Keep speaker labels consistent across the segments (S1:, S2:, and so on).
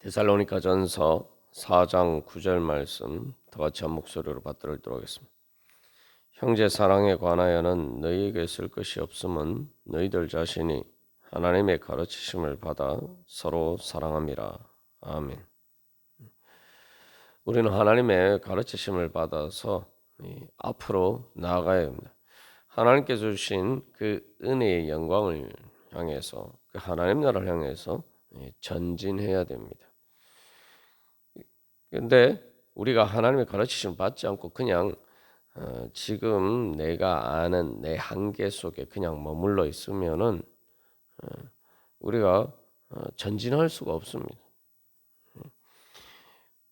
S1: 데살로니가전서 4장 9절 말씀 다 같이 한 목소리로 받들도록 하겠습니다. 형제 사랑에 관하여는 너희에게 쓸 것이 없음은 너희들 자신이 하나님의 가르치심을 받아 서로 사랑함이라. 아멘. 우리는 하나님의 가르치심을 받아서 앞으로 나아가야 합니다. 하나님께서 주신 그 은혜의 영광을 향해서, 그 하나님 나라를 향해서 전진해야 됩니다. 근데 우리가 하나님의 가르치심을 받지 않고 그냥 지금 내가 아는 내 한계 속에 그냥 머물러 있으면은 우리가 전진할 수가 없습니다.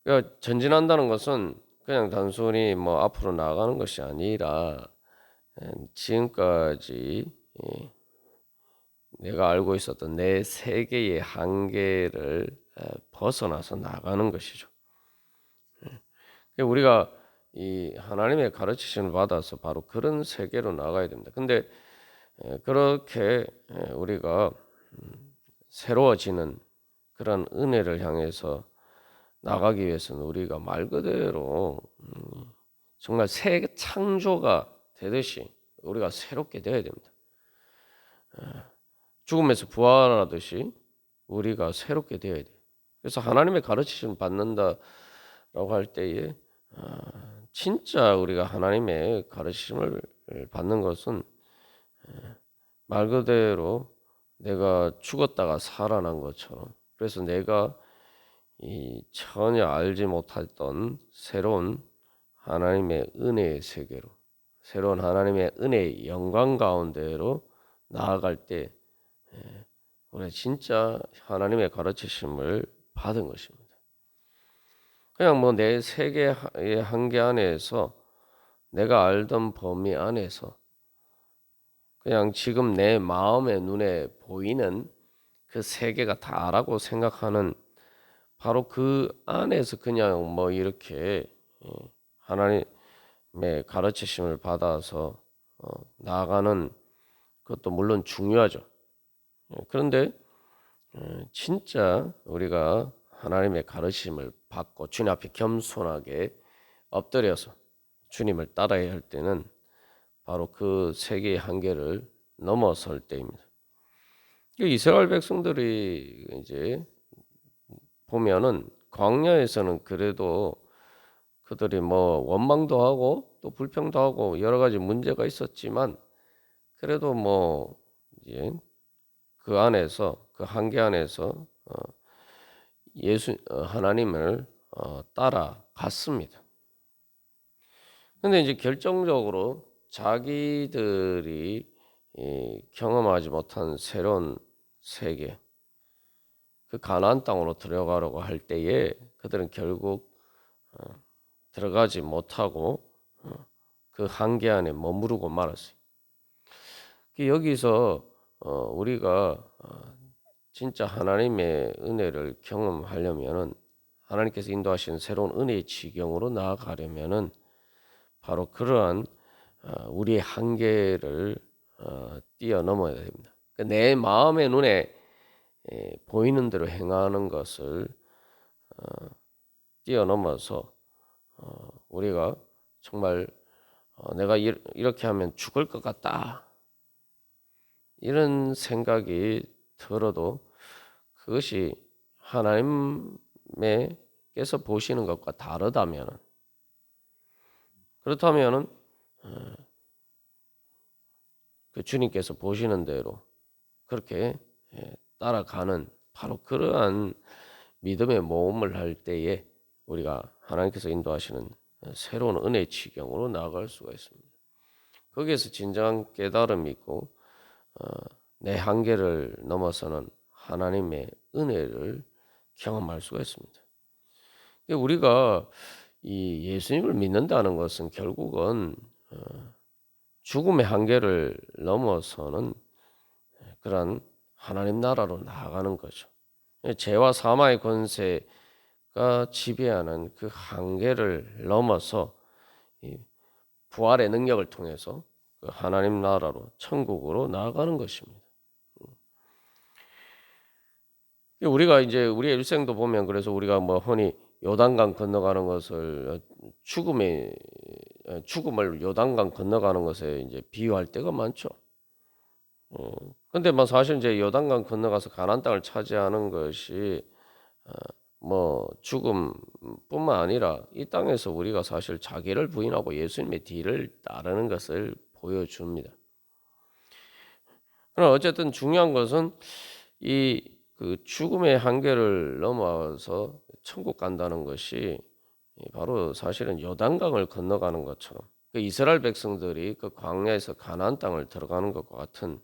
S1: 그러니까 전진한다는 것은 그냥 단순히 뭐 앞으로 나가는 것이 아니라 지금까지 내가 알고 있었던 내 세계의 한계를 벗어나서 나가는 것이죠. 우리가 이 하나님의 가르치심을 받아서 바로 그런 세계로 나가야 됩니다. 근데 그렇게 우리가 새로워지는 그런 은혜를 향해서 나가기 위해서는 우리가 말 그대로 정말 새 창조가 되듯이 우리가 새롭게 되어야 됩니다. 죽음에서 부활하듯이 우리가 새롭게 되어야 돼요. 그래서 하나님의 가르치심을 받는다라고 할 때에 진짜 우리가 하나님의 가르침을 받는 것은 말 그대로 내가 죽었다가 살아난 것처럼, 그래서 내가 이 전혀 알지 못했던 새로운 하나님의 은혜의 세계로, 새로운 하나님의 은혜의 영광 가운데로 나아갈 때 우리가 진짜 하나님의 가르치심을 받은 것입니다. 그냥 뭐 내 세계의 한계 안에서 내가 알던 범위 안에서 그냥 지금 내 마음의 눈에 보이는 그 세계가 다라고 생각하는 바로 그 안에서 그냥 뭐 이렇게 하나님의 가르치심을 받아서 나아가는 것도 물론 중요하죠. 그런데 진짜 우리가 하나님의 가르침을 받고 주님 앞에 겸손하게 엎드려서 주님을 따라야 할 때는 바로 그 세계의 한계를 넘어설 때입니다. 이스라엘 백성들이 이제 보면은 광야에서는 그래도 그들이 뭐 원망도 하고 또 불평도 하고 여러 가지 문제가 있었지만 그래도 뭐 이제 그 안에서, 그 한계 안에서 하나님을 따라갔습니다. 근데 이제 결정적으로 자기들이 경험하지 못한 새로운 세계, 그 가나안 땅으로 들어가려고 할 때에 그들은 결국 들어가지 못하고 그 한계 안에 머무르고 말았어요. 여기서 우리가 진짜 하나님의 은혜를 경험하려면은, 하나님께서 인도하시는 새로운 은혜의 지경으로 나아가려면은 바로 그러한 우리의 한계를 뛰어넘어야 됩니다. 내 마음의 눈에 보이는 대로 행하는 것을 뛰어넘어서 우리가 정말 내가 이렇게 하면 죽을 것 같다, 이런 생각이 들어도 그것이 하나님께서 보시는 것과 다르다면, 그렇다면은 그 주님께서 보시는 대로 그렇게 따라가는 바로 그러한 믿음의 모험을 할 때에 우리가 하나님께서 인도하시는 새로운 은혜의 지경으로 나아갈 수가 있습니다. 거기에서 진정한 깨달음이 있고 내 한계를 넘어서는 하나님의 은혜를 경험할 수가 있습니다. 우리가 이 예수님을 믿는다는 것은 결국은 죽음의 한계를 넘어서는 그런 하나님 나라로 나아가는 거죠. 죄와 사망의 권세가 지배하는 그 한계를 넘어서 부활의 능력을 통해서 그 하나님 나라로, 천국으로 나아가는 것입니다. 우리가 이제 우리의 일생도 보면 그래서 우리가 뭐 흔히 요단강 건너가는 것을 죽음을 요단강 건너가는 것에 이제 비유할 때가 많죠. 근데 뭐 사실 이제 요단강 건너가서 가나안 땅을 차지하는 것이 뭐 죽음뿐만 아니라 이 땅에서 우리가 사실 자기를 부인하고 예수님의 뒤를 따르는 것을 보여줍니다. 그러나 어쨌든 중요한 것은 이 그 죽음의 한계를 넘어서 천국 간다는 것이 바로 사실은 요단강을 건너가는 것처럼 그 이스라엘 백성들이 그 광야에서 가나안 땅을 들어가는 것과 같은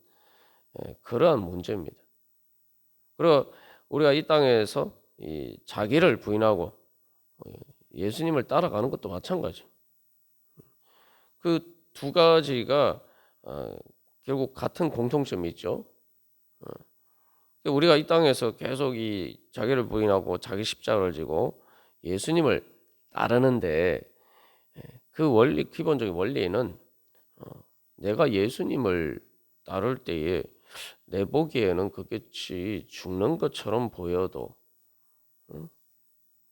S1: 그러한 문제입니다. 그리고 우리가 이 땅에서 이 자기를 부인하고 예수님을 따라가는 것도 마찬가지. 그 두 가지가 결국 같은 공통점이 있죠. 우리가 이 땅에서 계속 이 자기를 부인하고 자기 십자가를 지고 예수님을 따르는데 그 원리 기본적인 원리는 내가 예수님을 따를 때에 내 보기에는 그것이 죽는 것처럼 보여도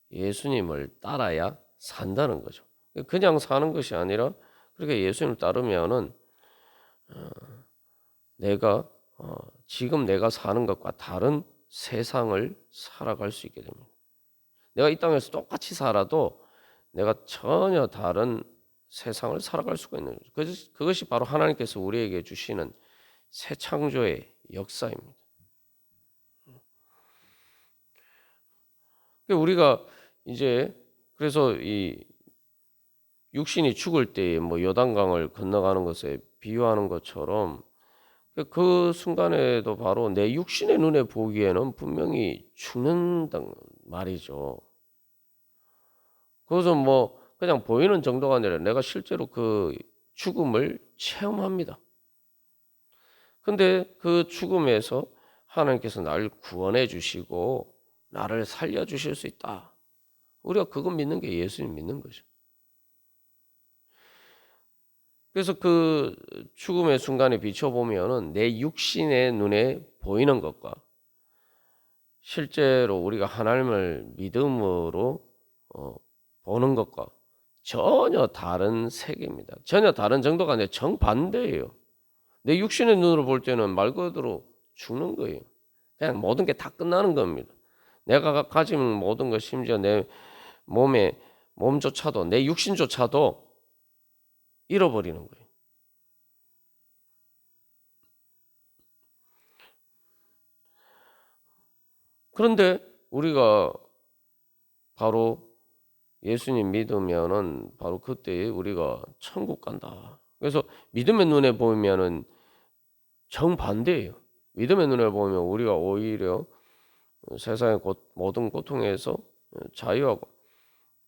S1: 예수님을 따라야 산다는 거죠. 그냥 사는 것이 아니라 그렇게 예수님을 따르면은 내가 지금 내가 사는 것과 다른 세상을 살아갈 수 있게 됩니다. 내가 이 땅에서 똑같이 살아도 내가 전혀 다른 세상을 살아갈 수가 있는 거죠. 그것이 바로 하나님께서 우리에게 주시는 새 창조의 역사입니다. 우리가 이제 그래서 이 육신이 죽을 때 뭐 요단강을 건너가는 것에 비유하는 것처럼 그 순간에도 바로 내 육신의 눈에 보기에는 분명히 죽는단 말이죠. 그것은 뭐 그냥 보이는 정도가 아니라 내가 실제로 그 죽음을 체험합니다. 근데 그 죽음에서 하나님께서 나를 구원해 주시고 나를 살려 주실 수 있다. 우리가 그거 믿는 게 예수님 믿는 거죠. 그래서 그 죽음의 순간에 비춰보면은 내 육신의 눈에 보이는 것과 실제로 우리가 하나님을 믿음으로 보는 것과 전혀 다른 세계입니다. 전혀 다른 정도가 아니라 정반대예요. 내 육신의 눈으로 볼 때는 말 그대로 죽는 거예요. 그냥 모든 게 다 끝나는 겁니다. 내가 가진 모든 것 심지어 내 몸조차도 내 육신조차도 잃어버리는 거예요. 그런데 우리가 바로 예수님 믿으면은 바로 그때 우리가 천국 간다. 그래서 믿음의 눈에 보면은 정반대예요. 믿음의 눈에 보면 우리가 오히려 세상의 모든 고통에서 자유하고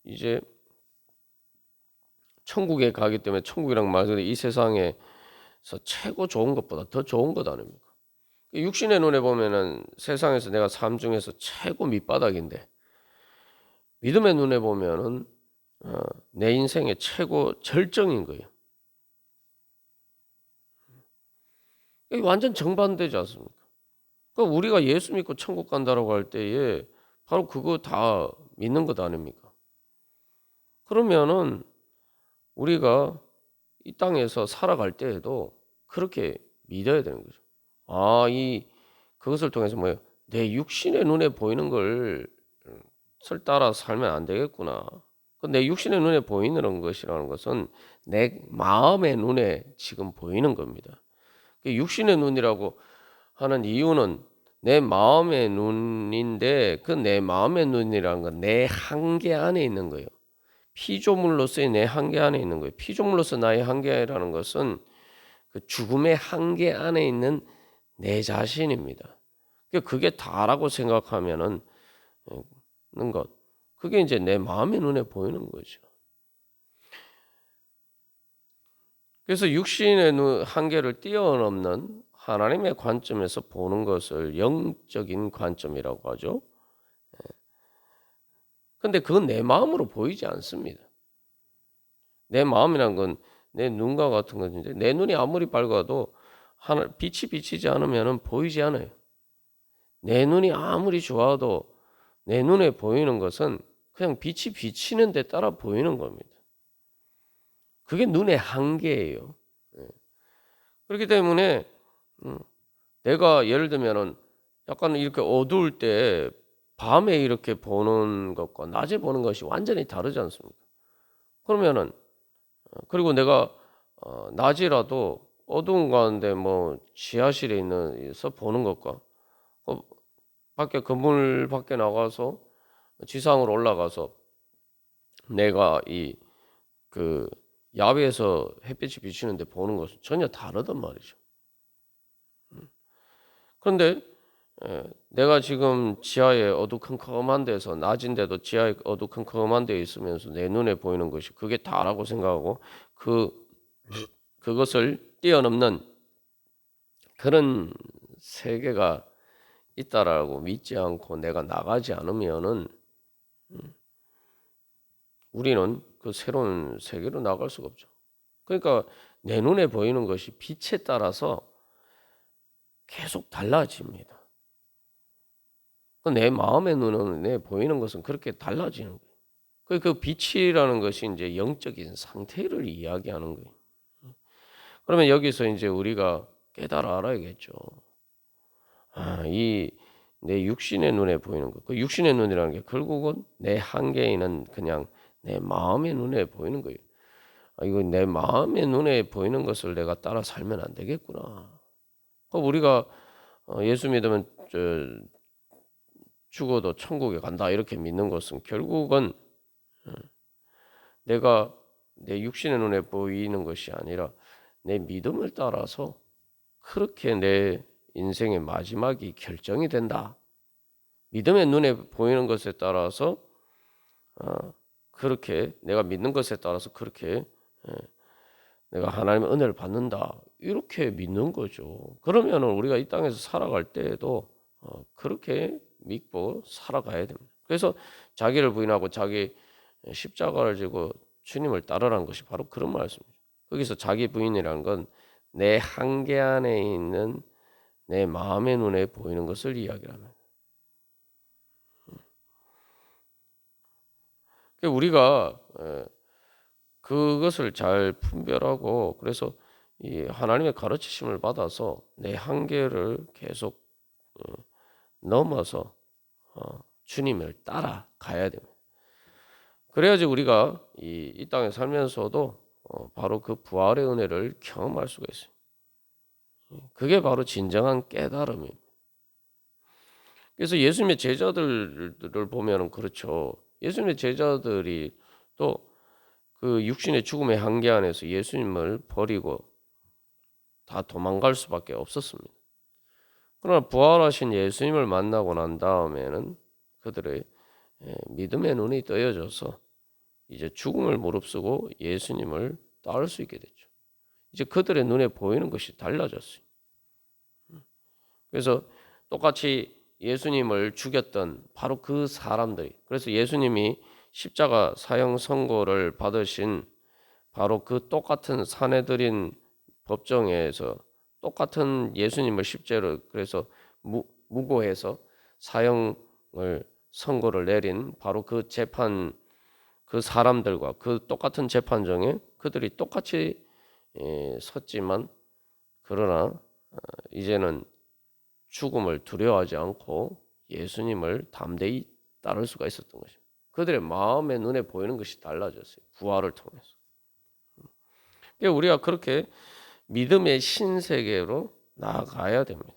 S1: 이제 천국에 가기 때문에 천국이란 말은 이 세상에서 최고 좋은 것보다 더 좋은 것 아닙니까? 육신의 눈에 보면은 세상에서 내가 삶 중에서 최고 밑바닥인데 믿음의 눈에 보면은 내 인생의 최고 절정인 거예요. 이게 완전 정반대지 않습니까? 그러니까 우리가 예수 믿고 천국 간다라고 할 때에 바로 그거 다 믿는 것 아닙니까? 그러면은 우리가 이 땅에서 살아갈 때에도 그렇게 믿어야 되는 거죠. 그것을 통해서 뭐예요? 내 육신의 눈에 보이는 걸 따라 살면 안 되겠구나. 내 육신의 눈에 보이는 것이라는 것은 내 마음의 눈에 지금 보이는 겁니다. 육신의 눈이라고 하는 이유는 내 마음의 눈인데 그 내 마음의 눈이라는 건 내 한계 안에 있는 거예요. 피조물로서의 내 한계 안에 있는 거예요. 피조물로서 나의 한계라는 것은 그 죽음의 한계 안에 있는 내 자신입니다. 그게 다라고 생각하면은 것. 그게 이제 내 마음의 눈에 보이는 거죠. 그래서 육신의 한계를 뛰어넘는 하나님의 관점에서 보는 것을 영적인 관점이라고 하죠. 근데 그건 내 마음으로 보이지 않습니다. 내 마음이란 건 내 눈과 같은 것인데 내 눈이 아무리 밝아도 빛이 비치지 않으면 보이지 않아요. 내 눈이 아무리 좋아도 내 눈에 보이는 것은 그냥 빛이 비치는 데 따라 보이는 겁니다. 그게 눈의 한계예요. 예. 그렇기 때문에 내가 예를 들면은 약간 이렇게 어두울 때 밤에 이렇게 보는 것과 낮에 보는 것이 완전히 다르지 않습니까? 그러면은 그리고 내가 낮이라도 어두운 가운데 뭐 지하실에 있는 서 보는 것과 어 밖에 건물 밖에 나가서 지상으로 올라가서 내가 이 그 야외에서 햇빛이 비치는데 보는 것은 전혀 다르단 말이죠. 그런데 내가 지금 지하에 어두컴컴한 데서 낮인데도 지하에 어두컴컴한 데에 있으면서 내 눈에 보이는 것이 그게 다라고 생각하고 그 그것을 뛰어넘는 그런 세계가 있다라고 믿지 않고 내가 나가지 않으면은 우리는 그 새로운 세계로 나갈 수가 없죠. 그러니까 내 눈에 보이는 것이 빛에 따라서 계속 달라집니다. 내 마음의 눈은 내 보이는 것은 그렇게 달라지는 거예요. 그 빛이라는 것이 이제 영적인 상태를 이야기하는 거예요. 그러면 여기서 이제 우리가 깨달아 알아야겠죠. 이 내 육신의 눈에 보이는 것, 그 육신의 눈이라는 게 결국은 내 한계에는 그냥 내 마음의 눈에 보이는 거예요. 이거 내 마음의 눈에 보이는 것을 내가 따라 살면 안 되겠구나. 우리가 예수 믿으면 죽어도 천국에 간다 이렇게 믿는 것은 결국은 내가 내 육신의 눈에 보이는 것이 아니라 내 믿음을 따라서 그렇게 내 인생의 마지막이 결정이 된다. 믿음의 눈에 보이는 것에 따라서 그렇게 내가 믿는 것에 따라서 그렇게 내가 하나님의 은혜를 받는다. 이렇게 믿는 거죠. 그러면 우리가 이 땅에서 살아갈 때에도 그렇게 믿고 살아가야 됩니다. 그래서 자기를 부인하고 자기 십자가를 지고 주님을 따르라는 것이 바로 그런 말씀이죠. 거기서 자기 부인이라는 건 내 한계 안에 있는 내 마음의 눈에 보이는 것을 이야기합니다. 우리가 그것을 잘 분별하고 그래서 이 하나님의 가르치심을 받아서 내 한계를 계속 넘어서 주님을 따라가야 됩니다. 그래야지 우리가 이 땅에 살면서도 바로 그 부활의 은혜를 경험할 수가 있어요. 그게 바로 진정한 깨달음입니다. 그래서 예수님의 제자들을 보면은 그렇죠. 예수님의 제자들이 또 그 육신의 죽음의 한계 안에서 예수님을 버리고 다 도망갈 수밖에 없었습니다. 그러나 부활하신 예수님을 만나고 난 다음에는 그들의 믿음의 눈이 떠여져서 이제 죽음을 무릅쓰고 예수님을 따를 수 있게 됐죠. 이제 그들의 눈에 보이는 것이 달라졌어요. 그래서 똑같이 예수님을 죽였던 바로 그 사람들이, 그래서 예수님이 십자가 사형 선고를 받으신 바로 그 똑같은 사내들인 법정에서 똑같은 예수님을 십자로 그래서 무고해서 사형을 선고를 내린 바로 그 재판 그 사람들과 그 똑같은 재판정에 그들이 똑같이 섰지만 그러나 이제는 죽음을 두려워하지 않고 예수님을 담대히 따를 수가 있었던 것입니다. 그들의 마음의 눈에 보이는 것이 달라졌어요. 부활을 통해서. 우리가 그렇게 믿음의 신세계로 나아가야 됩니다.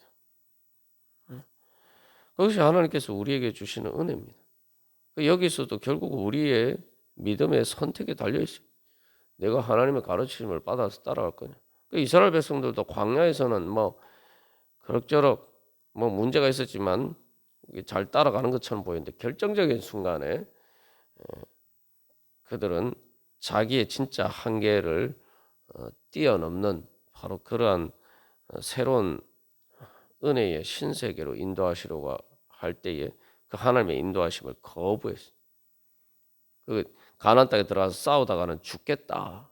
S1: 그것이 하나님께서 우리에게 주시는 은혜입니다. 여기서도 결국 우리의 믿음의 선택에 달려 있어요. 내가 하나님의 가르침을 받아서 따라갈 거냐. 이스라엘 백성들도 광야에서는 뭐 그럭저럭 뭐 문제가 있었지만 잘 따라가는 것처럼 보이는데 결정적인 순간에 그들은 자기의 진짜 한계를 뛰어넘는 바로 그러한 새로운 은혜의 신세계로 인도하시려고 할 때에 그 하나님의 인도하심을 거부했어요. 그 가나안 땅에 들어가서 싸우다가는 죽겠다.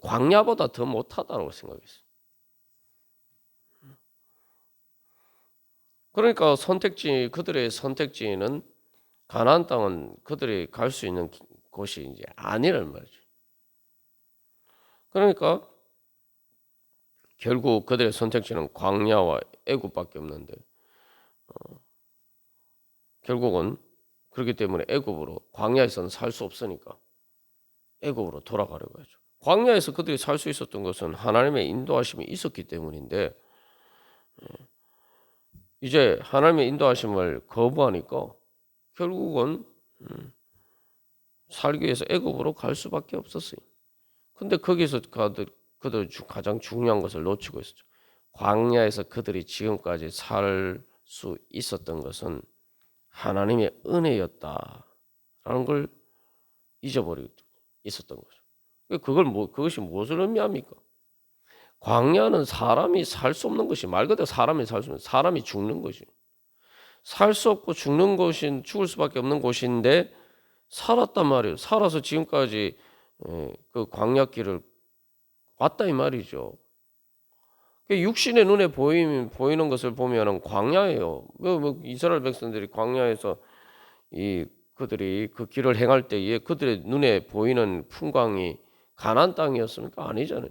S1: 광야보다 더 못하다고 생각했어요. 그러니까 그들의 선택지는 가나안 땅은 그들이 갈 수 있는 곳이 이제 아니란 말이죠. 그러니까 결국 그들의 선택지는 광야와 애굽밖에 없는데 결국은 그렇기 때문에 애굽으로 광야에서는 살 수 없으니까 애굽으로 돌아가려고 하죠. 광야에서 그들이 살 수 있었던 것은 하나님의 인도하심이 있었기 때문인데 이제 하나님의 인도하심을 거부하니까 결국은 살기 위해서 애굽으로 갈 수밖에 없었어요. 근데 거기서 그들 가장 중요한 것을 놓치고 있었죠. 광야에서 그들이 지금까지 살 수 있었던 것은 하나님의 은혜였다라는 걸 잊어버리고 있었던 거죠. 그것이 무엇을 의미합니까? 광야는 사람이 살 수 없는 것이 말 그대로 사람이 살 수 없는 사람이 죽는 것이 살 수 없고 죽을 수밖에 없는 곳인데 살았단 말이에요. 살아서 지금까지 그 광야길을 왔다 이 말이죠. 육신의 눈에 보이는 것을 보면은 광야예요. 이스라엘 백성들이 광야에서 그들이 그 길을 행할 때에 그들의 눈에 보이는 풍광이 가나안 땅이었습니까? 아니잖아요.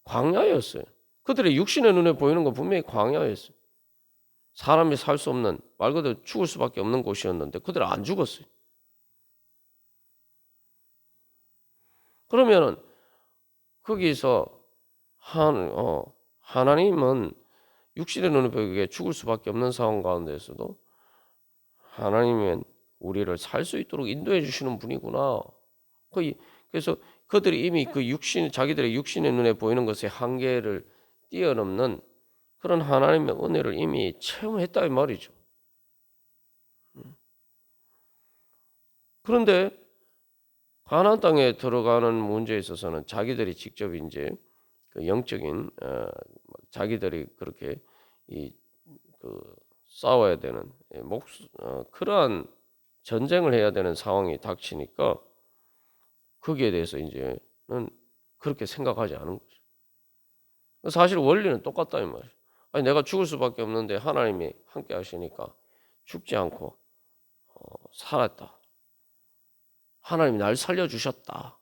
S1: 광야였어요. 그들의 육신의 눈에 보이는 건 분명히 광야였어요. 사람이 살 수 없는 말 그대로 죽을 수밖에 없는 곳이었는데 그들은 안 죽었어요. 그러면은 거기서 하나님은 육신의 눈에 보이게 죽을 수밖에 없는 상황 가운데서도 하나님은 우리를 살 수 있도록 인도해 주시는 분이구나. 그래서 그들이 이미 자기들의 육신의 눈에 보이는 것의 한계를 뛰어넘는 그런 하나님의 은혜를 이미 체험했다 이 말이죠. 그런데 가나안 땅에 들어가는 문제에 있어서는 자기들이 직접 이제 그 영적인 자기들이 그렇게 싸워야 되는 그러한 전쟁을 해야 되는 상황이 닥치니까 거기에 대해서 이제는 그렇게 생각하지 않은 거죠. 사실 원리는 똑같다 이 말이에요. 아니 내가 죽을 수밖에 없는데 하나님이 함께 하시니까 죽지 않고 살았다. 하나님이 날 살려주셨다.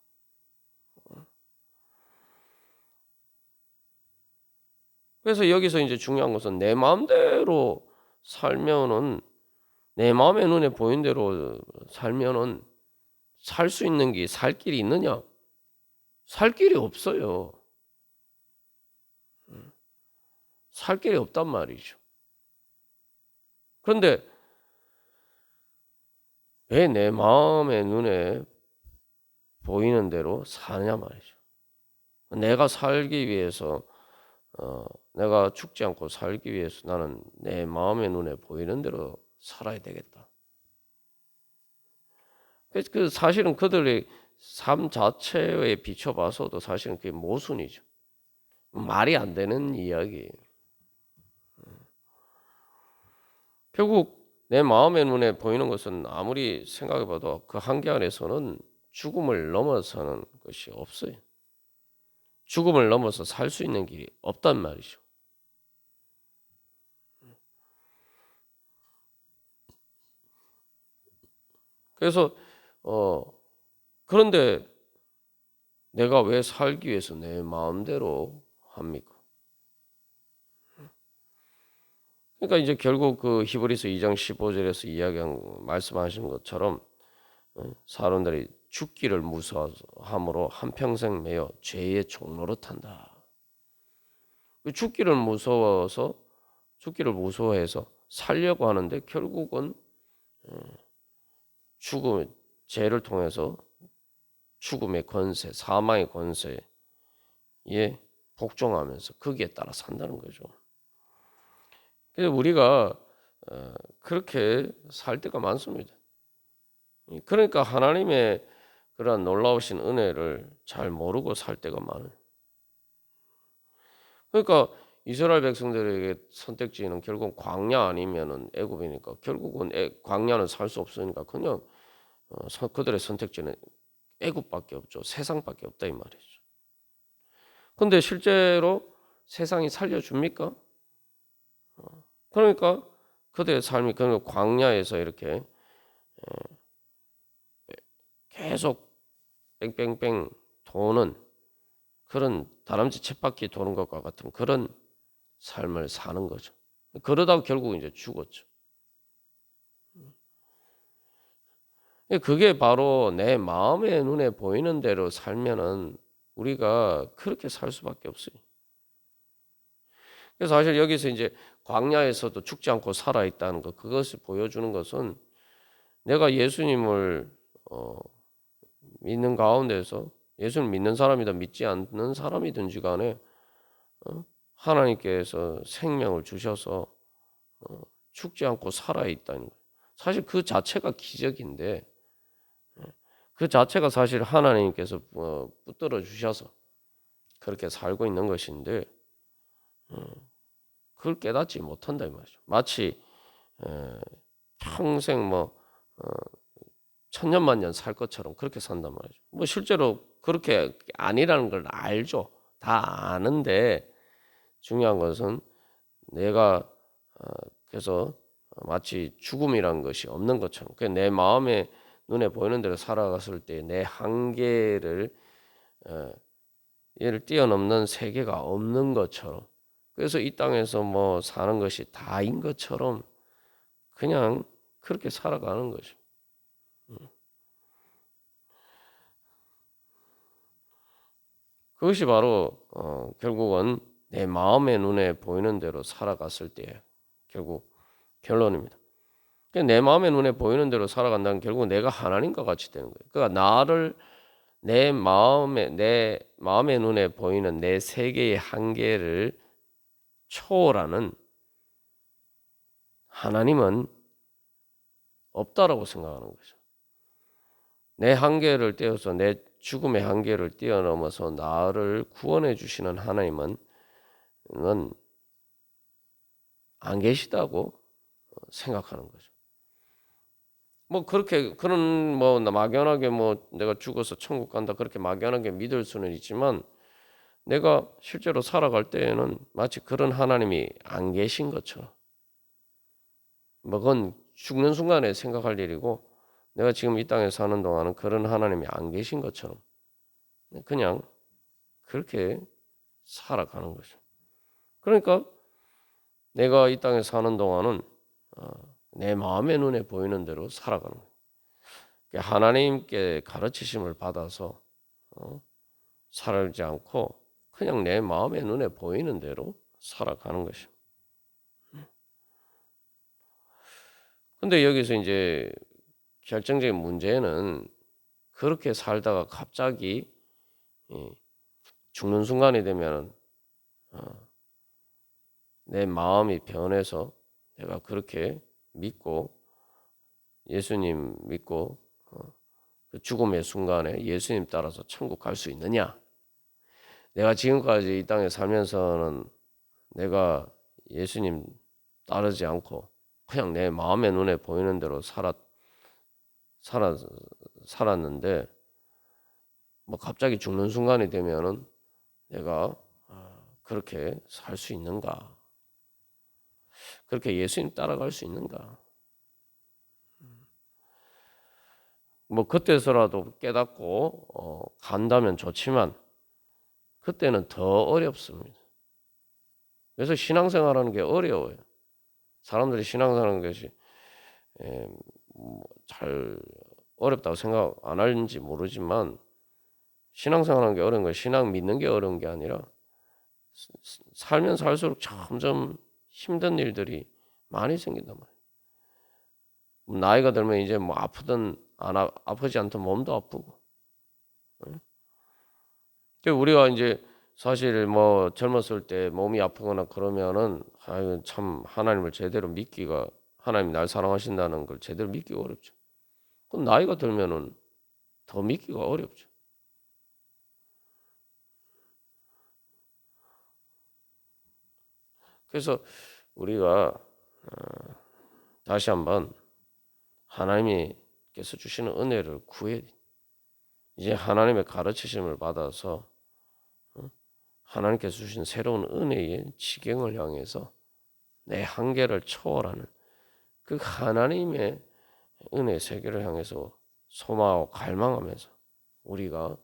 S1: 그래서 여기서 이제 중요한 것은 내 마음대로 살면은 내 마음의 눈에 보이는 대로 살면은 살 수 있는 게 살 길이 있느냐? 살 길이 없어요. 살 길이 없단 말이죠. 그런데 왜 내 마음의 눈에 보이는 대로 사냐 말이죠. 내가 살기 위해서 내가 죽지 않고 살기 위해서 나는 내 마음의 눈에 보이는 대로 살아야 되겠다. 그 사실은 그들의 삶 자체에 비춰봐서도 사실은 그게 모순이죠. 말이 안 되는 이야기예요. 결국 내 마음의 눈에 보이는 것은 아무리 생각해봐도 그 한계 안에서는 죽음을 넘어서는 것이 없어요. 죽음을 넘어서 살 수 있는 길이 없단 말이죠. 그래서 그런데 내가 왜 살기 위해서 내 마음대로 합니까? 그러니까 이제 결국 그 히브리서 2장 15절에서 말씀하신 것처럼 사람들이 죽기를 무서워함으로 한평생 매여 죄의 종로로 탄다. 죽기를 무서워해서 살려고 하는데 결국은 죄를 통해서 죽음의 권세, 사망의 권세에 복종하면서 거기에 따라 산다는 거죠. 그래서 우리가 그렇게 살 때가 많습니다. 그러니까 하나님의 그러한 놀라우신 은혜를 잘 모르고 살 때가 많아요. 그러니까 이스라엘 백성들에게 선택지는 결국 광야 아니면은 애굽이니까 결국은 광야는 살 수 없으니까 그냥 그들의 선택지는 애굽밖에 없죠. 세상밖에 없다 이 말이죠. 근데 실제로 세상이 살려줍니까? 그러니까 그들의 삶이 그 광야에서 이렇게 계속 뺑뺑뺑 도는 그런 다람쥐 쳇바퀴 도는 것과 같은 그런 삶을 사는 거죠. 그러다가 결국 이제 죽었죠. 그게 바로 내 마음의 눈에 보이는 대로 살면은 우리가 그렇게 살 수밖에 없어요. 그래서 사실 여기서 이제 광야에서도 죽지 않고 살아 있다는 것, 그것을 보여주는 것은 내가 예수님을 믿는 가운데서 예수를 믿는 사람이든 믿지 않는 사람이든지 간에 하나님께서 생명을 주셔서 죽지 않고 살아 있다는 거예요. 사실 그 자체가 기적인데 그 자체가 사실 하나님께서 붙들어 주셔서 그렇게 살고 있는 것인데 그걸 깨닫지 못한다 이 말이죠. 마치 평생 뭐 천년만년 살 것처럼 그렇게 산단 말이죠. 뭐 실제로 그렇게 아니라는 걸 알죠. 다 아는데 중요한 것은 내가 그래서 마치 죽음이란 것이 없는 것처럼 내 마음의 눈에 보이는 대로 살아갔을 때 내 한계를 얘를 뛰어넘는 세계가 없는 것처럼 그래서 이 땅에서 뭐 사는 것이 다인 것처럼 그냥 그렇게 살아가는 거죠. 그것이 바로 결국은 내 마음의 눈에 보이는 대로 살아갔을 때 결국 결론입니다. 내 마음의 눈에 보이는 대로 살아간다는 결국 내가 하나님과 같이 되는 거예요. 그러니까 나를 내 마음의 눈에 보이는 내 세계의 한계를 초월하는 하나님은 없다라고 생각하는 거죠. 내 한계를 떼어서 내 죽음의 한계를 뛰어넘어서 나를 구원해 주시는 하나님은 안 계시다고 생각하는 거죠. 뭐 그렇게 그런 뭐 막연하게 뭐 내가 죽어서 천국 간다 그렇게 막연하게 믿을 수는 있지만 내가 실제로 살아갈 때에는 마치 그런 하나님이 안 계신 것처럼 뭐 그건 죽는 순간에 생각할 일이고 내가 지금 이 땅에 사는 동안은 그런 하나님이 안 계신 것처럼 그냥 그렇게 살아가는 거죠. 그러니까 내가 이 땅에 사는 동안은 내 마음의 눈에 보이는 대로 살아가는 거예요. 하나님께 가르치심을 받아서 살지 않고 그냥 내 마음의 눈에 보이는 대로 살아가는 것이죠. 근데 여기서 이제 결정적인 문제는 그렇게 살다가 갑자기 죽는 순간이 되면 내 마음이 변해서 내가 그렇게 믿고 예수님 믿고 그 죽음의 순간에 예수님 따라서 천국 갈 수 있느냐? 내가 지금까지 이 땅에 살면서는 내가 예수님 따르지 않고 그냥 내 마음의 눈에 보이는 대로 살았는데 뭐 갑자기 죽는 순간이 되면은 내가 그렇게 살 수 있는가? 그렇게 예수님 따라갈 수 있는가? 뭐 그때서라도 깨닫고 간다면 좋지만 그때는 더 어렵습니다. 그래서 신앙생활하는 게 어려워요. 사람들이 신앙생활하는 것이 잘 어렵다고 생각 안 하는지 모르지만 신앙생활하는 게 어려운 거예요. 신앙 믿는 게 어려운 게 아니라 살면 살수록 점점 힘든 일들이 많이 생긴단 말이에요. 나이가 들면 이제 뭐 아프든 아프지 않든 몸도 아프고. 우리가 이제 사실 뭐 젊었을 때 몸이 아프거나 그러면은 아유 참 하나님을 제대로 믿기가 하나님 날 사랑하신다는 걸 제대로 믿기가 어렵죠. 그럼 나이가 들면은 더 믿기가 어렵죠. 그래서 우리가 다시 한번 하나님께서 주시는 은혜를 구해 이제 하나님의 가르치심을 받아서 하나님께서 주신 새로운 은혜의 지경을 향해서 내 한계를 초월하는 그 하나님의 은혜 세계를 향해서 소망하고 갈망하면서 우리가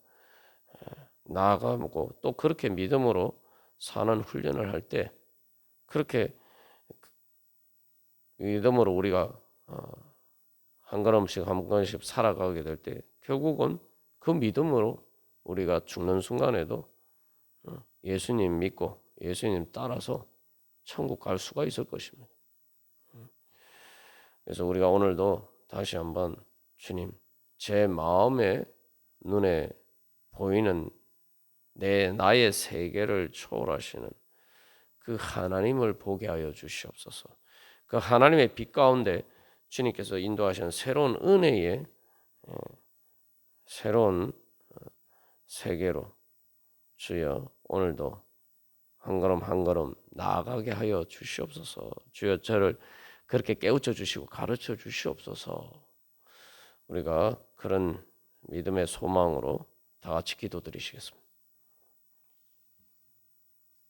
S1: 나아가고 또 그렇게 믿음으로 사는 훈련을 할 때 그렇게 믿음으로 우리가 한 걸음씩 한 걸음씩 살아가게 될 때 결국은 그 믿음으로 우리가 죽는 순간에도 예수님 믿고 예수님 따라서 천국 갈 수가 있을 것입니다. 그래서 우리가 오늘도 다시 한번 주님, 제 마음의 눈에 보이는 나의 세계를 초월하시는 그 하나님을 보게 하여 주시옵소서. 그 하나님의 빛 가운데 주님께서 인도하시는 새로운 은혜의 새로운 세계로 주여 오늘도 한 걸음 한 걸음 나아가게 하여 주시옵소서. 주여 저를 그렇게 깨우쳐 주시고 가르쳐 주시옵소서. 우리가 그런 믿음의 소망으로 다 같이 기도드리시겠습니다.